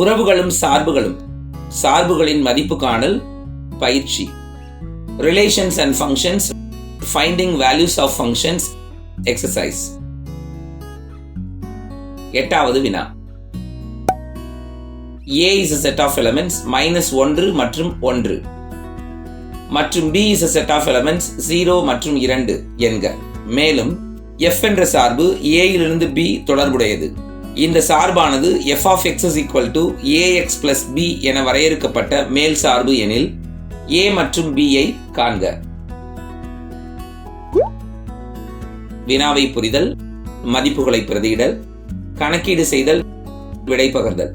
உறவுகளும் சார்புகளும், சார்புகளின் மதிப்பு காணல் பயிற்சி. Relations and functions, finding values of functions exercise. 8வது வினா. A is a set of elements -1 மற்றும் 1 மற்றும் B is a set of elements 0 மற்றும் 2 என்க. மேலும் f என்ற சார்பு A இலிருந்து B தொடர்புடையது. இந்த சார்பானது f of x is equal to ax plus b என வரையறுக்கப்பட்ட மேல் சார்பு எனில் A மற்றும் B ஐ காண்க. வினாவை புரிதல், மதிப்புகளை பிரதியிடல், கணக்கீடு செய்தல், விடை பகர்தல்.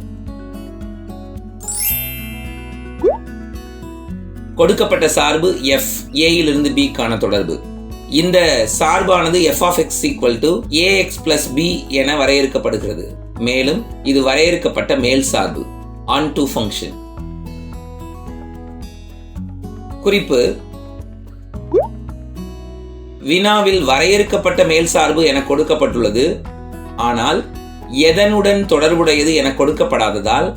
கொடுக்கப்பட்ட சார்பு f A இலிருந்து B க்கான தொடர்பு. இந்த சார்பானது f of x equal to ax plus b என வரையறுக்கப்படுகிறது. மேலும் இது வரையறுக்கப்பட்ட மேல் சார்பு onto function. குறிப்பு: வினாவில் வரையறுக்கப்பட்ட மேல் சார்பு என கொடுக்கப்பட்டுள்ளது. ஆனால் எதனுடன் தொடர்புடையது என கொடுக்கப்படாததால்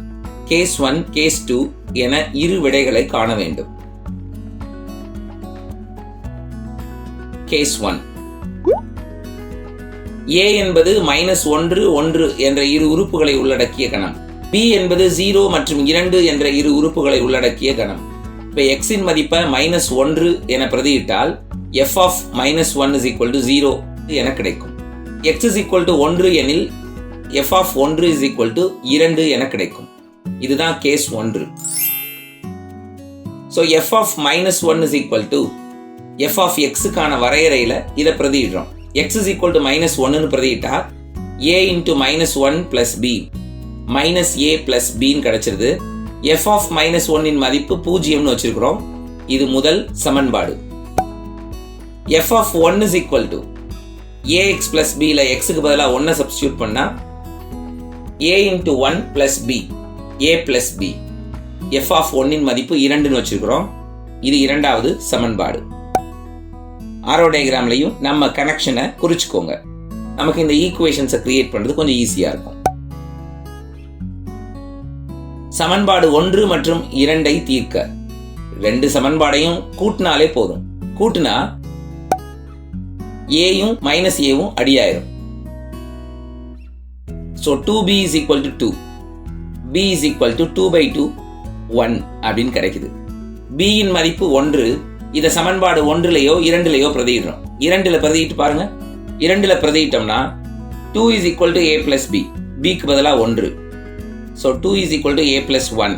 கேஸ் 1 கேஸ் 2 என இரு விடைகளை காண வேண்டும். கேஸ் 1. A என்பது -1 1 என்ற இரு உறுப்புகளை உள்ளடக்கிய கணம். B என்பது 0 மற்றும் 2 என்ற இரு உறுப்புகளை உள்ளடக்கிய கணம். இப்ப x இன் மதிப்பை -1 என பிரதியிட்டால் f of -1 is equal to 0 என கிடைக்கும். x is equal to 1 எனில் f of 1 is equal to 2 என கிடைக்கும். இதுதான் case 1. So f of -1 is equal to f of x க்கான வரையறையில இதை பிரதியிடுறோம். x is equal to -1 னு பிரதியிட்டா a into -1 plus b minus a plus b னு கிடைச்சிருது. f of -1 இன் மதிப்பு 0 னு வச்சிருக்கிறோம். இது முதல் சமன்பாடு. f of 1 is equal to ax plus b ல x க்கு பதிலா 1 சப்ஸ்டிட்யூட் பண்ணா a into 1 plus b a plus b. f of 1 இன் மதிப்பு 2 னு வச்சிருக்கிறோம். இது இரண்டாவது சமன்பாடு. ஆரோ டயகிராம்லையும் நம்ம கனெக்ஷனை குறிச்சுக்கோங்க. நமக்கு இந்த ஈக்குவேஷன்ஸை கிரியேட் பண்றது கொஞ்சம் ஈஸியா இருக்கும். சமன்பாடு 1 மற்றும் 2 ஐ தீர்க்க ரெண்டு சமன்பாடையும் கூட்டினாலே போதும். கூட்டினா ஏயும் -a அடியாயிரும். So 2b is equal to 2, b is equal to 2/2 1 அப்படின்னு கிடைக்குது. b இன் மதிப்பு 1. இத சமன்பாடு 1லயோ 2லயோ பிரதியிடுறோம். 2ல பிரதியிட்டு பாருங்க. 2ல பிரதியிட்டோம்னா 2 is equal to a plus b, b க்கு பதிலா 1. So 2 is equal to a plus 1.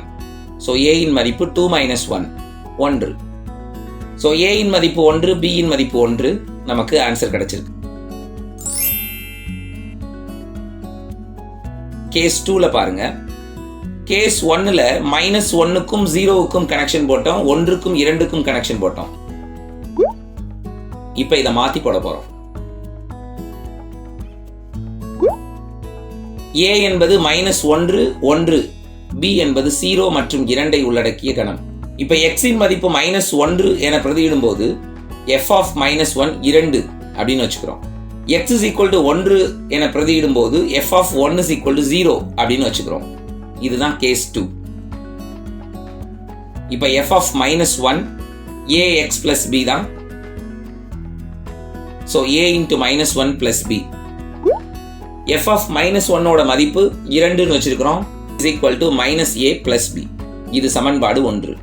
So a இன் மதிப்பு 2 minus 1 1. So a இன் மதிப்பு 1, b இன் மதிப்பு 1. நமக்கு ஆன்சர் கிடைச்சிருக்கு. கேஸ் 2ல பாருங்க. கேஸ் 1ல -1க்கும் 0க்கும் கனெக்ஷன் போட்டோம், 1க்கும் 2க்கும் கனெக்ஷன் போட்டோம். இப்ப இத மாத்தி போட போறோம். a என்பது -1 1, b என்பது 0 மற்றும் 2 ஐ உள்ளடக்கிய கணம். இப்ப x இன் மதிப்பு -1 என பிரதியிடும் போது f of -1 2 அப்படின்னு வச்சுக்கிறோம். x is equal to 1 என பிரதியிடும் போது f of 1 is equal to 0 அப்படின்னு வச்சுக்கிறோம். இதுதான் கேஸ் 2. இப்ப f of -1 ax plus b தான். So a into -1 plus b. f of -1 ஓட மதிப்பு 2 னு வச்சிருக்கிறோம். is equal to -a plus b. இது சமன்பாடு 1.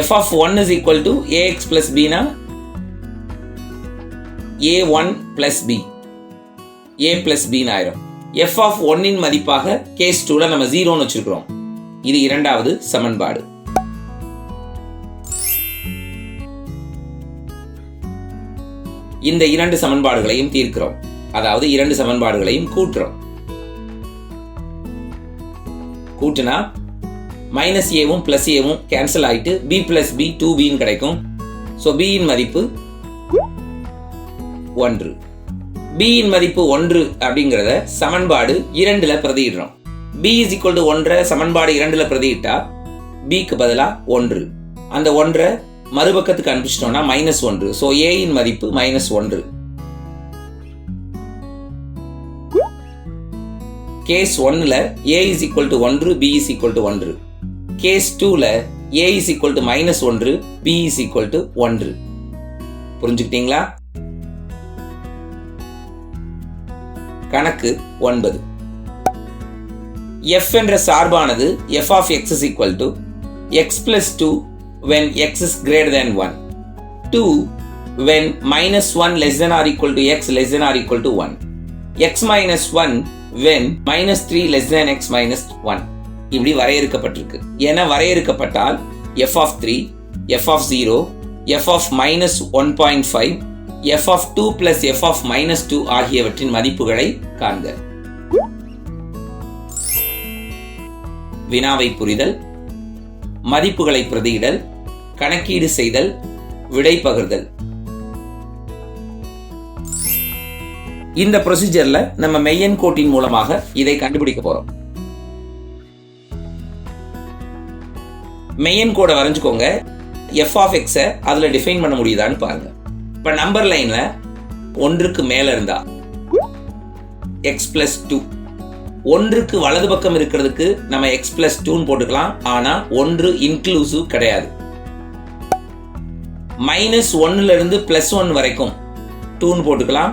f of 1 is equal to ax plus b னா a1 plus b, a plus b ஆயிரும். f of 1 இன் மதிப்பாக கேஸ் 2ல நம்ம 0 னு வச்சிருக்கிறோம். இது இரண்டாவது சமன்பாடு. இந்த இரண்டு சமன்பாடுகளையும் தீர்க்கிறோம். அதாவது இரண்டு சமன்பாடுகளையும் கூட்டுறோம். கூட்டினா -aவும் +aவும் கேன்சல் ஆயிட்டு b plus b 2b ன்னு கிடைக்கும். சோ b இன் மதிப்பு 1. b இன் மதிப்பு 1 அப்படிங்கறத சமன்பாடு 2ல பிரதியிடுறோம். b is equal to 1 சமன்பாடு 2ல பிரதியிட்டா b க்கு பதிலா 1. அந்த 1 மறுபக்கத்துக்கு அனுப்பிச்சிட்டோம்னா -1. சோ a இன் மதிப்பு -1. கேஸ் 1ல a is equal to 1, b is equal to 1. Case 2ல a is equal to -1, b is equal to 1. புரிஞ்சுக்கிட்டீங்களா? கணக்கு 9. f என்ற சார்பானது f of x is equal to x plus 2 when x is greater than 1, 2 when -1 less than or equal to x less than or equal to 1, x minus 1 when -3 less than x minus 1. இப்படி வரையறுக்கப்பட்டிருக்கு. என வரையறுக்கப்பட்டால் f of 3, f of 0, f of minus 1.5, f of 2 plus f of minus 2 ஆகியவற்றின் மதிப்புகளை காண்க. வினாவை புரிதல், மதிப்புகளை பிரதியிடல், கணக்கீடு செய்தல், விடை பகிர்தல். இந்த ப்ரொசீஜர்ல நம்ம மெய்யெண் கோட்டின் மூலமாக இதை கண்டுபிடிக்க போறோம். மெய்யெண் கோடை வரைஞ்சுக்கோங்க. f of x அதுல டிஃபைன் பண்ண முடியுதான்னு பாருங்க. இப்ப நம்பர் லைன்ல 1க்கு மேல இருந்தா x plus 2, 1க்கு வலது பக்கம் இருக்கிறதுக்கு நம்ம x plus 2 போட்டுக்கலாம். ஆனா 1 இன்க்ளூசிவ் கிடையாது. -1ல இருந்து +1 வரைக்கும் 2 போட்டுக்கலாம்.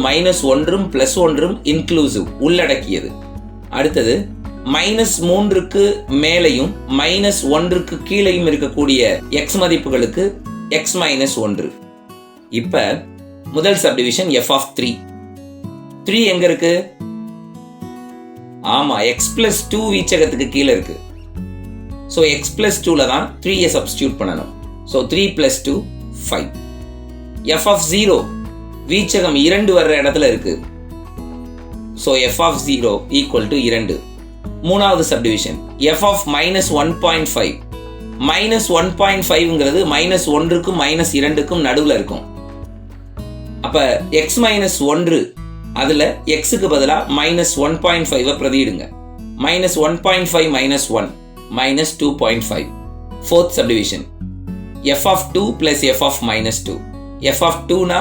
-1 +1 இன்க்ளூசிவ் உள்ளடக்கியது. அடுத்தது -3க்கு மேலையும் -1க்கு கீழையும் இருக்கக்கூடிய x மதிப்புகளுக்கு x -1. இப்ப முதல் சப்டிவிஷன் f of 3. 3 எங்க இருக்கு? ஆமா, x plus 2 வீச்சகத்துக்கு கீழே இருக்கு. சோ x plus 2ல தான் 3 சப்ஸ்டிடியூட் பண்ணணும். So 3 plus 2 5. f of 0 வீச்சகம் 2 வர்ற இடத்துல இருக்கு. So f of 0 equal to 2. மூணாவது சப்டிவிஷன் f of -1.5. -1.5ங்கிறது -1க்கும் -2க்கும் நடுவுல இருக்கும். அப்ப x -1 அதுல xக்கு பதிலா -1.5 பிரதியிடுங்க. -1.5 -1 -2.5. fourth subdivision f of 2 plus f of -2. f of 2 னா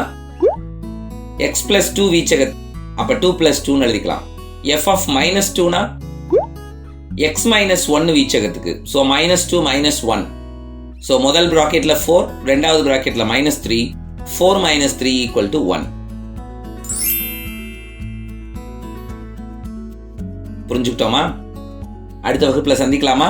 x plus 2 வீச்சக, அப்ப 2 plus 2 எழுதிக்கலாம். f of -2 னா x -1 வீச்சகத்துக்கு. சோ -2 -1. சோ முதல் பிராக்கெட்ல 4, இரண்டாவது பிராக்கெட்ல -3, 4 - 3 equal to 1. புரிஞ்சுக்கிட்டோமா? அடுத்த வகுப்புல சந்திக்கலாமா?